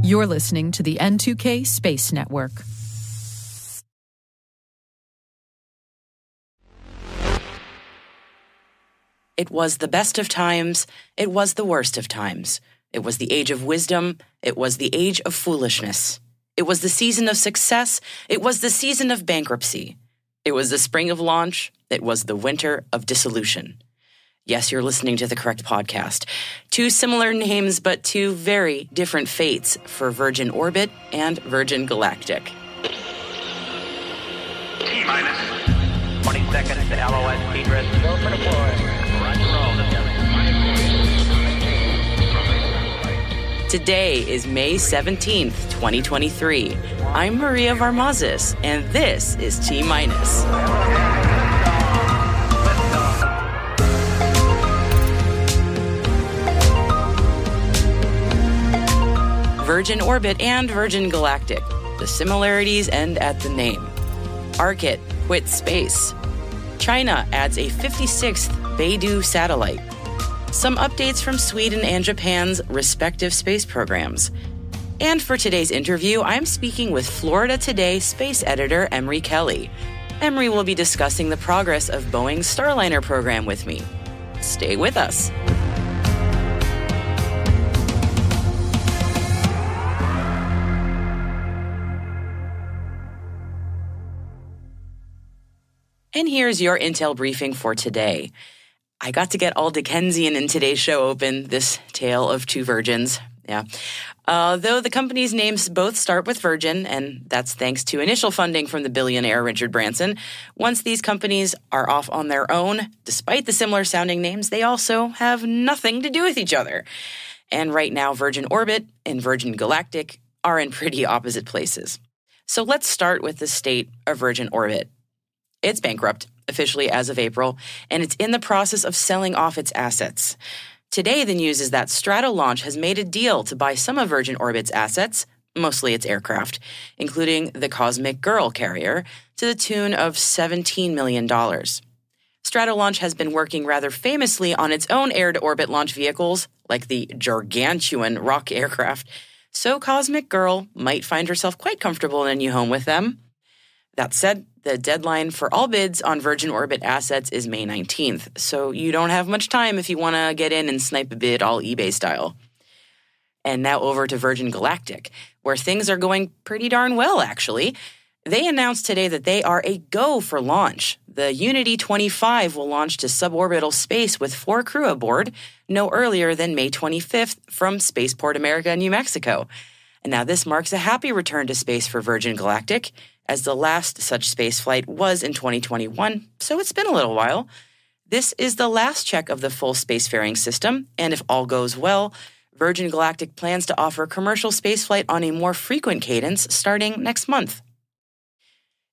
You're listening to the N2K Space Network. It was the best of times. It was the worst of times. It was the age of wisdom. It was the age of foolishness. It was the season of success. It was the season of bankruptcy. It was the spring of launch. It was the winter of dissolution. Yes, you're listening to the correct podcast. Two similar names, but two very different fates for Virgin Orbit and Virgin Galactic. T-minus 20 seconds to LOS speed risk. Go for deploy. Roger roll. Today is May 17th, 2023. I'm Maria Varmazis, and this is T-minus. Virgin Orbit and Virgin Galactic. The similarities end at the name. Arqit quits space. China adds a 56th Beidou satellite. Some updates from Sweden and Japan's respective space programs. And for today's interview, I'm speaking with Florida Today space editor Emre Kelly. Emre will be discussing the progress of Boeing's Starliner program with me. Stay with us. And here's your intel briefing for today. I got to get all Dickensian in today's show open, this tale of two virgins. Yeah. Though the company's names both start with Virgin, and that's thanks to initial funding from the billionaire Richard Branson, once these companies are off on their own, despite the similar sounding names, they also have nothing to do with each other. And right now, Virgin Orbit and Virgin Galactic are in pretty opposite places. So let's start with the state of Virgin Orbit. It's bankrupt, officially as of April, and it's in the process of selling off its assets. Today, the news is that Stratolaunch has made a deal to buy some of Virgin Orbit's assets, mostly its aircraft, including the Cosmic Girl carrier, to the tune of $17 million. Stratolaunch has been working rather famously on its own air-to-orbit launch vehicles, like the gargantuan Rock aircraft, so Cosmic Girl might find herself quite comfortable in a new home with them. That said, the deadline for all bids on Virgin Orbit assets is May 19th, so you don't have much time if you want to get in and snipe a bid all eBay style. And now over to Virgin Galactic, where things are going pretty darn well, actually. They announced today that they are a go for launch. The Unity 25 will launch to suborbital space with 4 crew aboard no earlier than May 25th from Spaceport America, New Mexico. And now this marks a happy return to space for Virgin Galactic, as the last such spaceflight was in 2021, so it's been a little while. This is the last check of the full spacefaring system, and if all goes well, Virgin Galactic plans to offer commercial spaceflight on a more frequent cadence starting next month.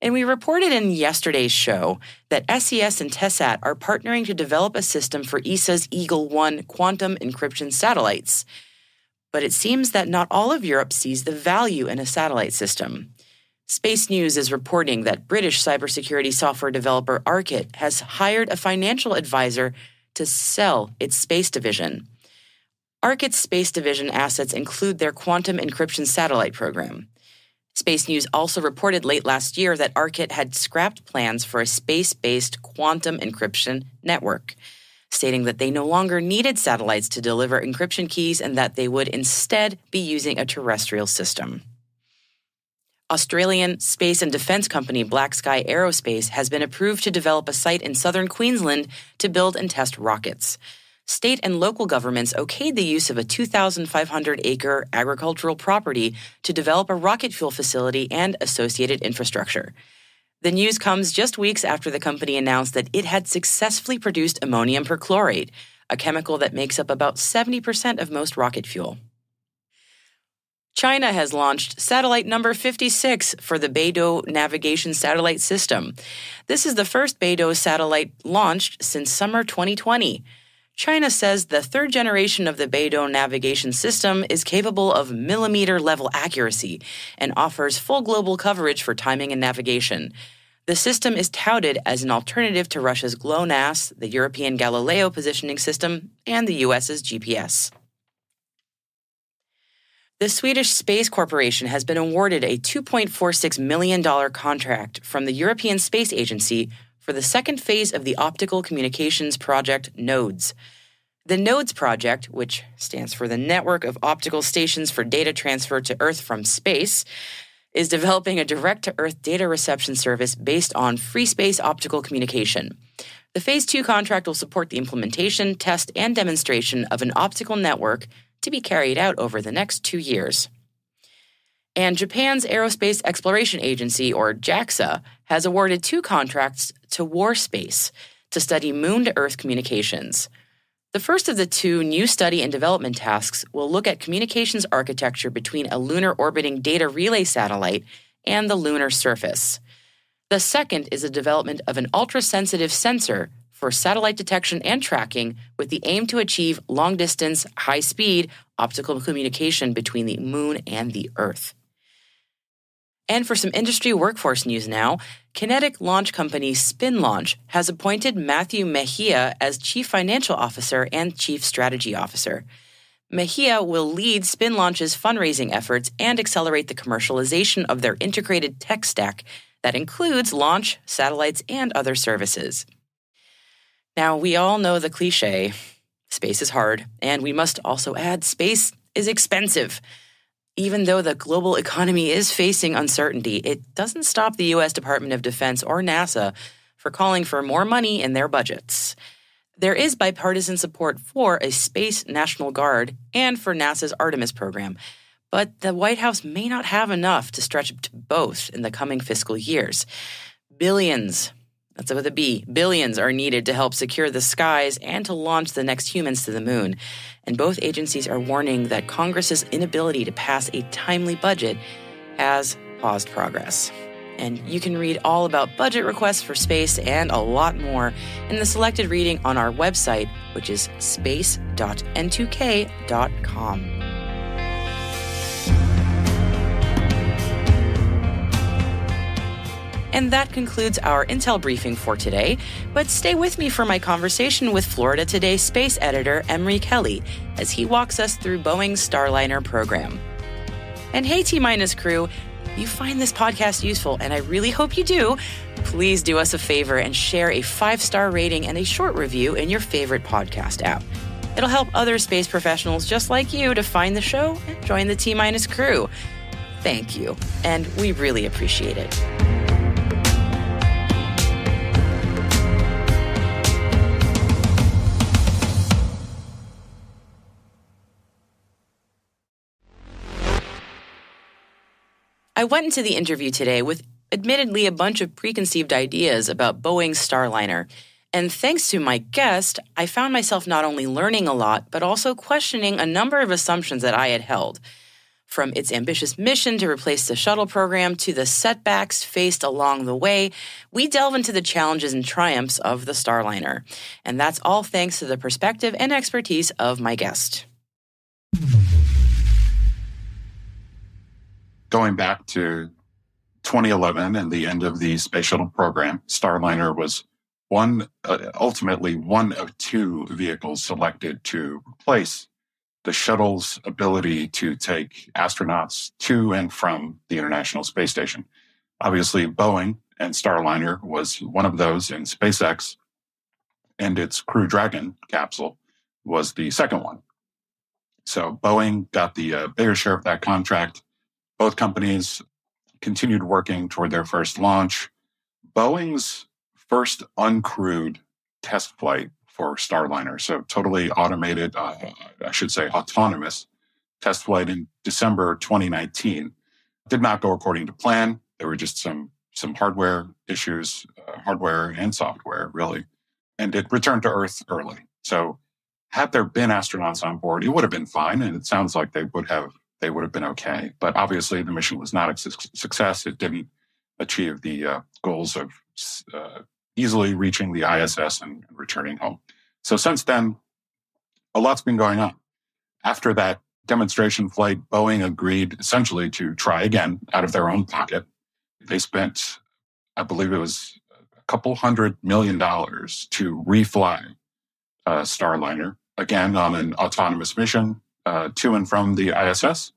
And we reported in yesterday's show that SES and Tesat are partnering to develop a system for ESA's Eagle-1 quantum encryption satellites. But it seems that not all of Europe sees the value in a satellite system. SpaceNews is reporting that British cybersecurity software developer Arqit has hired a financial advisor to sell its space division. Arqit's space division assets include their quantum encryption satellite program. SpaceNews also reported late last year that Arqit had scrapped plans for a space-based quantum encryption network, stating that they no longer needed satellites to deliver encryption keys and that they would instead be using a terrestrial system. Australian space and defense company Black Sky Aerospace has been approved to develop a site in southern Queensland to build and test rockets. State and local governments okayed the use of a 2,500-acre agricultural property to develop a rocket fuel facility and associated infrastructure. The news comes just weeks after the company announced that it had successfully produced ammonium perchlorate, a chemical that makes up about 70% of most rocket fuel. China has launched satellite number 56 for the Beidou navigation satellite system. This is the first Beidou satellite launched since summer 2020. China says the third generation of the Beidou navigation system is capable of millimeter-level accuracy and offers full global coverage for timing and navigation. The system is touted as an alternative to Russia's GLONASS, the European Galileo positioning system, and the US's GPS. The Swedish Space Corporation has been awarded a $2.46 million contract from the European Space Agency for the second phase of the optical communications project NODES. The NODES project, which stands for the Network of Optical Stations for Data Transfer to Earth from Space, is developing a direct-to-Earth data reception service based on free space optical communication. The Phase 2 contract will support the implementation, test, and demonstration of an optical network to be carried out over the next 2 years. And Japan's Aerospace Exploration Agency, or JAXA, has awarded 2 contracts to Warspace to study moon-to-Earth communications. The first of the 2 new study and development tasks will look at communications architecture between a lunar orbiting data relay satellite and the lunar surface. The second is the development of an ultra-sensitive sensor for satellite detection and tracking with the aim to achieve long-distance, high-speed optical communication between the moon and the Earth. And for some industry workforce news now, kinetic launch company SpaceNews has appointed Matthew Mejia as Chief Financial Officer and Chief Strategy Officer. Mejia will lead SpaceNews's fundraising efforts and accelerate the commercialization of their integrated tech stack that includes launch, satellites, and other services. Now, we all know the cliche, space is hard, and we must also add space is expensive. Even though the global economy is facing uncertainty, it doesn't stop the U.S. Department of Defense or NASA for calling for more money in their budgets. There is bipartisan support for a Space National Guard and for NASA's Artemis program, but the White House may not have enough to stretch to both in the coming fiscal years. Billions, that's with a B, billions are needed to help secure the skies and to launch the next humans to the moon. And both agencies are warning that Congress's inability to pass a timely budget has paused progress. And you can read all about budget requests for space and a lot more in the selected reading on our website, which is space.n2k.com. And that concludes our Intel briefing for today. But stay with me for my conversation with Florida Today space editor Emre Kelly as he walks us through Boeing's Starliner program. And hey, T-Minus crew, if you find this podcast useful, and I really hope you do, please do us a favor and share a 5-star rating and a short review in your favorite podcast app. It'll help other space professionals just like you to find the show and join the T-Minus crew. Thank you, and we really appreciate it. I went into the interview today with admittedly a bunch of preconceived ideas about Boeing's Starliner. And thanks to my guest, I found myself not only learning a lot, but also questioning a number of assumptions that I had held. From its ambitious mission to replace the shuttle program to the setbacks faced along the way, we delve into the challenges and triumphs of the Starliner. And that's all thanks to the perspective and expertise of my guest. Going back to 2011 and the end of the space shuttle program, Starliner was ultimately one of 2 vehicles selected to replace the shuttle's ability to take astronauts to and from the International Space Station. Obviously, Boeing and Starliner was one of those, and SpaceX and its Crew Dragon capsule was the second one. So Boeing got the bigger share of that contract. Both companies continued working toward their first launch. Boeing's first uncrewed test flight for Starliner, so totally automated, autonomous test flight in December 2019, did not go according to plan. There were just some hardware issues, hardware and software, really, and it returned to Earth early. So had there been astronauts on board, it would have been fine, and it sounds like they would have been okay. But obviously, the mission was not a success. It didn't achieve the goals of easily reaching the ISS and returning home. So since then, a lot's been going on. After that demonstration flight, Boeing agreed essentially to try again out of their own pocket. They spent, I believe it was a couple $100 million to refly Starliner, again on an autonomous mission to and from the ISS.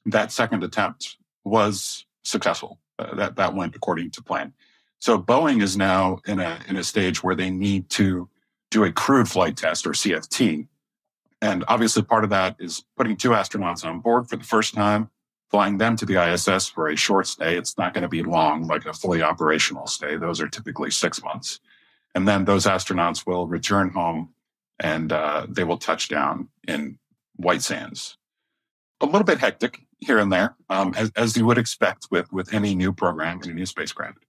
that second attempt was successful. That went according to plan. So Boeing is now in a stage where they need to do a crewed flight test, or CFT. And obviously part of that is putting 2 astronauts on board for the first time, flying them to the ISS for a short stay. It's not going to be long, like a fully operational stay. Those are typically 6 months. And then those astronauts will return home and they will touch down in White Sands. A little bit hectic here and there, as you would expect with any new program, any new spacecraft.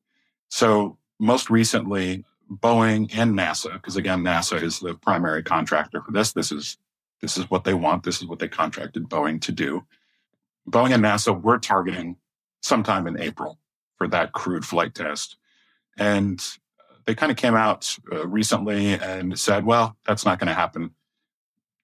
So most recently, Boeing and NASA, because again, NASA is the primary contractor for this. This is what they want. This is what they contracted Boeing to do. Boeing and NASA were targeting sometime in April for that crewed flight test. And they kind of came out recently and said, well, that's not going to happen.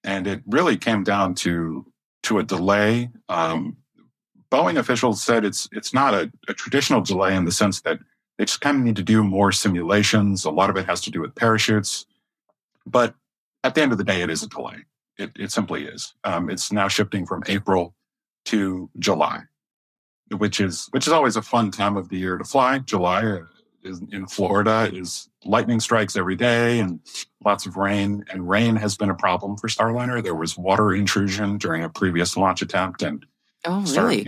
And it really came down to a delay. Boeing officials said it's not a traditional delay in the sense that they just kind of need to do more simulations. A lot of it has to do with parachutes. But at the end of the day, it is a delay. It simply is. It's now shifting from April to July, which is always a fun time of the year to fly. July is in Florida is lightning strikes every day and lots of rain. And rain has been a problem for Starliner. There was water intrusion during a previous launch attempt, and really?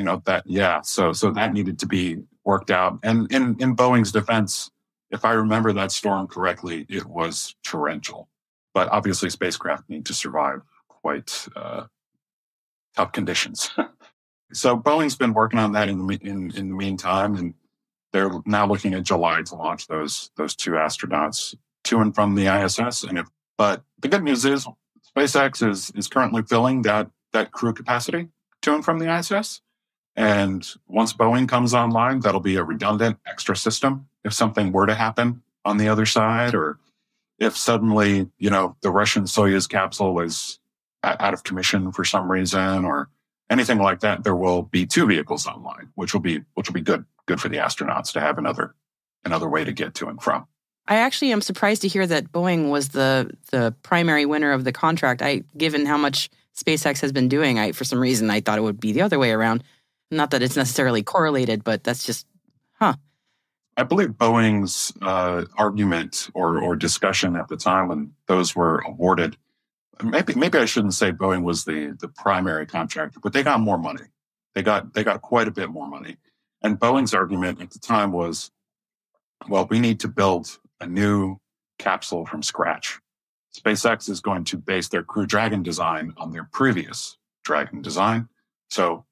So that needed to be worked out. And in Boeing's defense, if I remember that storm correctly, it was torrential. But obviously, spacecraft need to survive quite tough conditions. So Boeing's been working on that in the meantime, and they're now looking at July to launch those 2 astronauts to and from the ISS. But the good news is SpaceX is currently filling that crew capacity to and from the ISS. And once Boeing comes online, that'll be a redundant extra system if something were to happen on the other side, or if suddenly, the Russian Soyuz capsule is out of commission for some reason or anything like that, there will be 2 vehicles online, which will be good for the astronauts to have another way to get to and from. I actually am surprised to hear that Boeing was the primary winner of the contract. Given how much SpaceX has been doing, for some reason I thought it would be the other way around. Not that it's necessarily correlated, but that's just, I believe Boeing's argument or discussion at the time when those were awarded, maybe I shouldn't say Boeing was the primary contractor, but they got more money. They got quite a bit more money. And Boeing's argument at the time was, well, we need to build a new capsule from scratch. SpaceX is going to base their Crew Dragon design on their previous Dragon design. So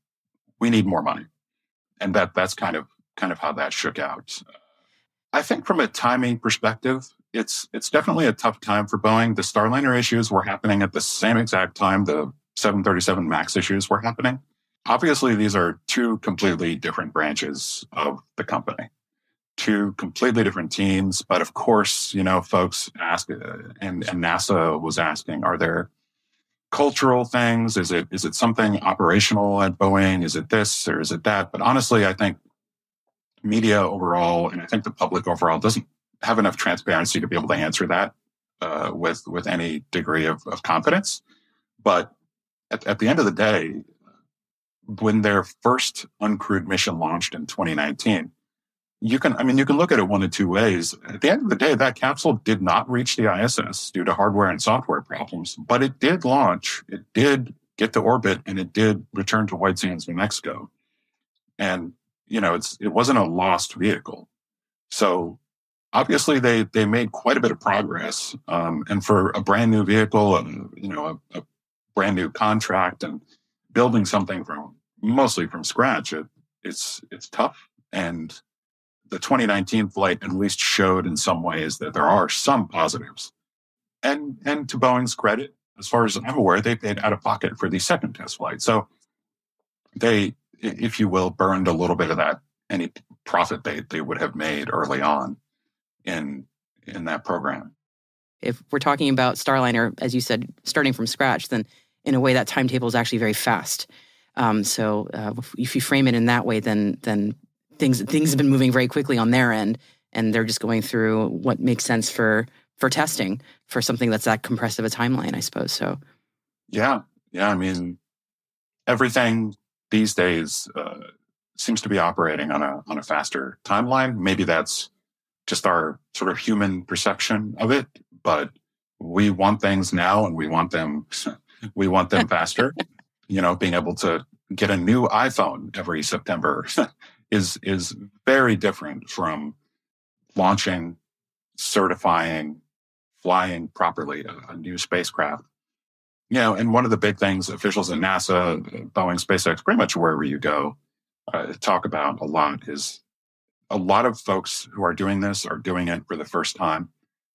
we need more money. And that's kind of how that shook out. I think from a timing perspective, it's definitely a tough time for Boeing. The Starliner issues were happening at the same exact time the 737 MAX issues were happening. Obviously, these are 2 completely different branches of the company, 2 completely different teams. But of course, folks ask, and NASA was asking, are there cultural things? Is it something operational at Boeing? Is it this or is it that? But honestly, I think media overall, and I think the public overall, doesn't have enough transparency to be able to answer that with any degree of confidence. But at the end of the day, when their first uncrewed mission launched in 2019, you can look at it one of 2 ways. At the end of the day, that capsule did not reach the ISS due to hardware and software problems, but it did launch, it did get to orbit, and it did return to White Sands, New Mexico. And, it wasn't a lost vehicle. So obviously they made quite a bit of progress. And for a brand new vehicle, a brand new contract and building something mostly from scratch, it's tough. And the 2019 flight at least showed in some ways that there are some positives. And to Boeing's credit, as far as I'm aware, they paid out of pocket for the second test flight. So they, if you will, burned a little bit of that, any profit they would have made early on in that program. If we're talking about Starliner, as you said, starting from scratch, then in a way that timetable is actually very fast. So if you frame it in that way, then things have been moving very quickly on their end, and they're just going through what makes sense for testing for something that's that compressive a timeline, I suppose. So, yeah. I mean, everything these days seems to be operating on a faster timeline. Maybe that's just our sort of human perception of it, but we want things now and we want them faster. Being able to get a new iPhone every September is very different from launching, certifying, flying properly a new spacecraft. And one of the big things officials at NASA, Boeing, SpaceX, pretty much wherever you go, talk about a lot is a lot of folks who are doing this are doing it for the first time.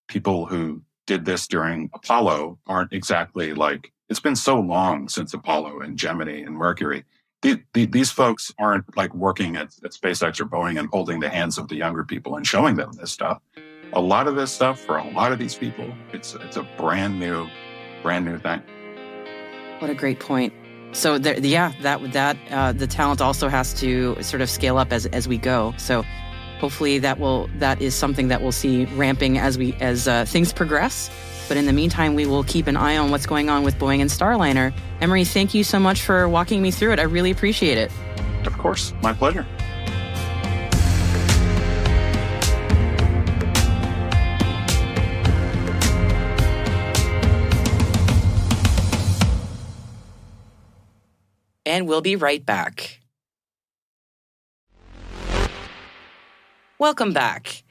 People who did this during Apollo aren't exactly like, it's been so long since Apollo and Gemini and Mercury. These folks aren't like working at SpaceX or Boeing and holding the hands of the younger people and showing them this stuff. A lot of this stuff for a lot of these people, it's a brand new thing. What a great point. So the talent also has to sort of scale up as we go. So hopefully that is something that we'll see ramping as things progress. But in the meantime, we will keep an eye on what's going on with Boeing and Starliner. Emre, thank you so much for walking me through it. I really appreciate it. Of course, my pleasure. And we'll be right back. Welcome back.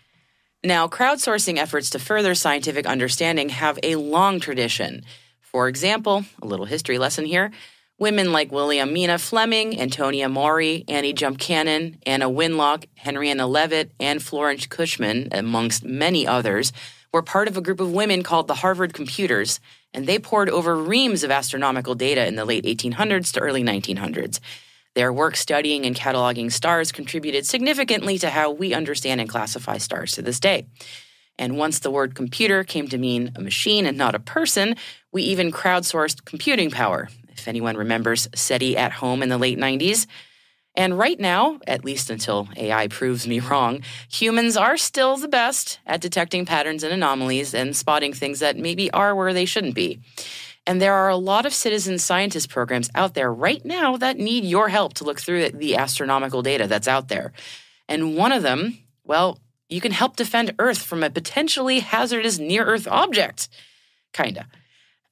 Now, crowdsourcing efforts to further scientific understanding have a long tradition. For example, a little history lesson here, women like Williamina Fleming, Antonia Maury, Annie Jump Cannon, Anna Winlock, Henrietta Leavitt, and Florence Cushman, amongst many others, were part of a group of women called the Harvard Computers, and they pored over reams of astronomical data in the late 1800s to early 1900s. Their work studying and cataloging stars contributed significantly to how we understand and classify stars to this day. And once the word computer came to mean a machine and not a person, we even crowdsourced computing power, if anyone remembers SETI at Home in the late 90s. And right now, at least until AI proves me wrong, humans are still the best at detecting patterns and anomalies and spotting things that maybe are where they shouldn't be. And there are a lot of citizen scientist programs out there right now that need your help to look through the astronomical data that's out there. And one of them, well, you can help defend Earth from a potentially hazardous near-Earth object. Kinda.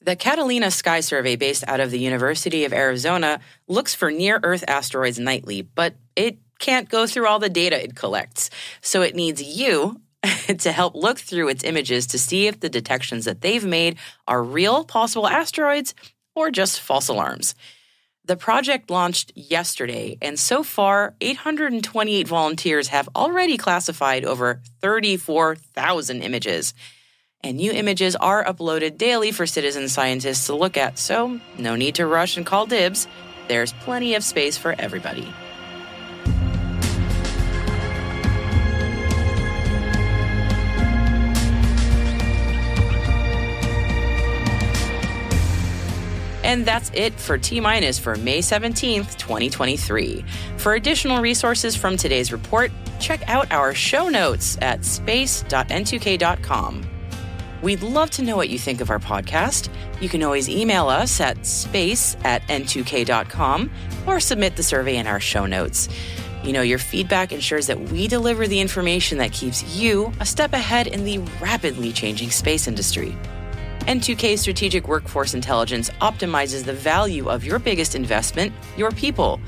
The Catalina Sky Survey, based out of the University of Arizona, looks for near-Earth asteroids nightly, but it can't go through all the data it collects. So it needs you to help look through its images to see if the detections that they've made are real possible asteroids or just false alarms. The project launched yesterday, and so far, 828 volunteers have already classified over 34,000 images. And new images are uploaded daily for citizen scientists to look at, so no need to rush and call dibs. There's plenty of space for everybody. And that's it for T- for May 17th, 2023. For additional resources from today's report, check out our show notes at space.n2k.com. We'd love to know what you think of our podcast. You can always email us at space@n2k.com or submit the survey in our show notes. Your feedback ensures that we deliver the information that keeps you a step ahead in the rapidly changing space industry. N2K Strategic Workforce Intelligence optimizes the value of your biggest investment, your people.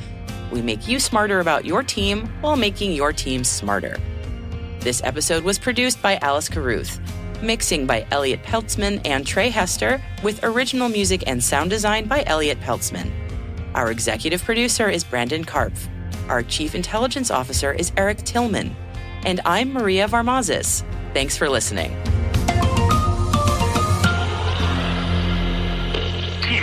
We make you smarter about your team while making your team smarter. This episode was produced by Alice Carruth. Mixing by Elliot Peltzman and Trey Hester, with original music and sound design by Elliot Peltzman. Our executive producer is Brandon Karpf. Our chief intelligence officer is Eric Tillman. And I'm Maria Varmazis. Thanks for listening. T-.